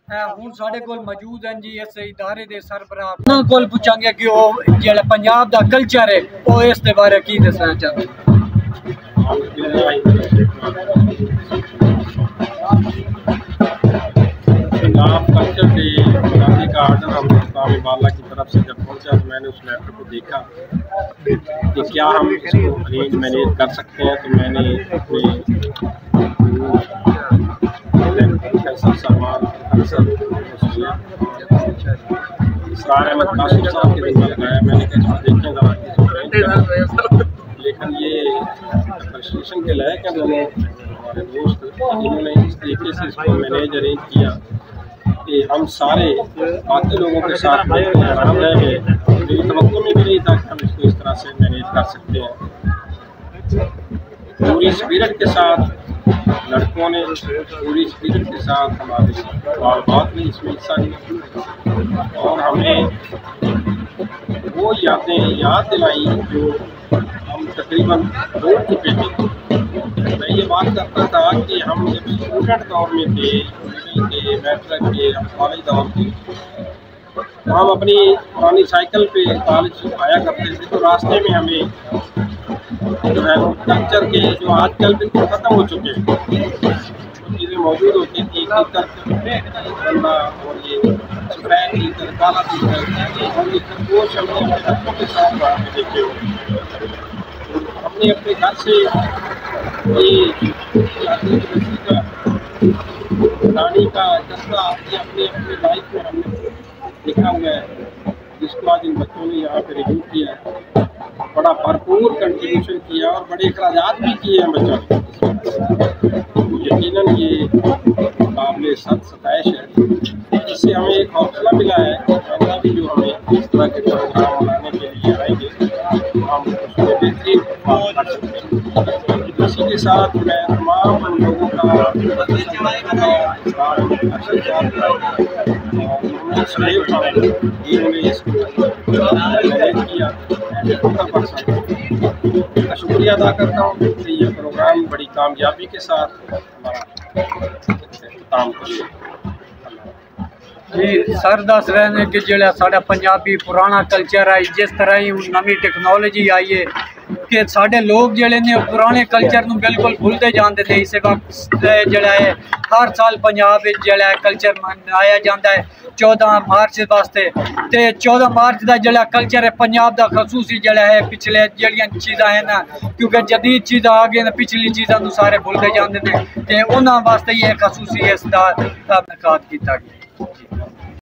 ਹੁਣ ਸਾਡੇ ਕੋਲ ਮੌਜੂਦ ਹਨ ਜੀ ਇਸ ਇਦਾਰੇ ਦੇ ਸਰਬਰਾਹ। ਉਹਨਾਂ ਕੋਲ ਪੁੱਛਾਂਗੇ ਕਿ ਉਹ ਜਿਹੜਾ ਪੰਜਾਬ ਦਾ ਕਲਚਰ ਹੈ ਉਹ ਇਸ ਦੇ ਬਾਰੇ ਕੀ ਦੱਸਣਾ ਚਾਹੁੰਦੇ। पंजाब कल्चर डे मनाने का आर्डर हम मुकामी वाला की तरफ से जब पहुंचा तो मैंने उस मैटर को देखा कि क्या हम इसको अरेंज मैनेज कर सकते हैं। तो मैंने इसरार अहमद कासिम साहब के जिम्मा लगाया। मैंने कहा देखें लेकिन ये एप्रिसिएशन के लायक है दोनों हमारे दोस्त जिन्होंने इस तरीके से इसको मैनेज अरेंज किया कि हम सारे बाकी लोगों के साथ आराम रह गए। मेरी तवक्को में भी नहीं था कि हम इसको इस तरह से मैनेज कर सकते हैं। पूरी स्पिरिट के साथ लड़कों ने पूरी स्पिरिट के साथ हमारी बात में इसमें हिस्सा लिया और हमें वो याद दिलाई जो हम तकरीबन भूल चुके थे। मैं ये बात करता था कि हम जब स्टूडेंट दौर में थे, के मैट्रिक के कॉलेज दौर के, तो हम अपनी पुरानी साइकिल पे कॉलेज आया करते थे। तो रास्ते में हमें जो है कल्चर के जो आजकल बिल्कुल ख़त्म हो चुके हैं चीज़ें मौजूद होती थी। बनना और ये सफ़ेद टीचर, काला टीचर और ये खरगोश हमने अपने बच्चों के साथ वहाँ पे देखे हो। अपने अपने घर से रानी का जज्बा अपनी अपनी लाइफ में हमने देखा हुआ है, जिसको आज इन बच्चों ने यहाँ पे रिव्यू किया है। बड़ा भरपूर कंट्रीब्यूशन किया और बड़े अखराजात भी किए हैं बच्चों ने। यकीनन ये काबिल सताइश है। इससे हमें एक हौसला मिला है कि भी जो हमें इस तरह के प्रोग्राम बनाने के लिए आएंगे हम उसमें बेहतरीन कर सकते हैं। इसी के साथ मैं तमाम लोगों का शुक्रिया अदा करता हूँ कि ये प्रोग्राम बड़ी कामयाबी के साथ हमारा काम करें। जी सर दस रहे हैं कि जो साढ़ा पंजाबी पुराना कल्चर है, जिस तरह ही नवी टेक्नोलॉजी आई है कि साढ़े लोग जोड़े ने पुराने कल्चर को बिल्कुल भूलते जाते थे। इस वक्त जोड़ा है हर साल पंजाब जोड़ा कल्चर मनाया जाता है 14 मार्च वास्ते। तो 14 मार्च का जोड़ा कल्चर है पंजाब का खसूसी जोड़ा है पिछले जड़ियाँ चीज़ा है ना, क्योंकि जदीद चीज़ा आ गई पिछली चीज़ों सारे भूलते जाते हैं। तो उन्होंने वास्ते ये खसूसी इसका इनकाद किया गया।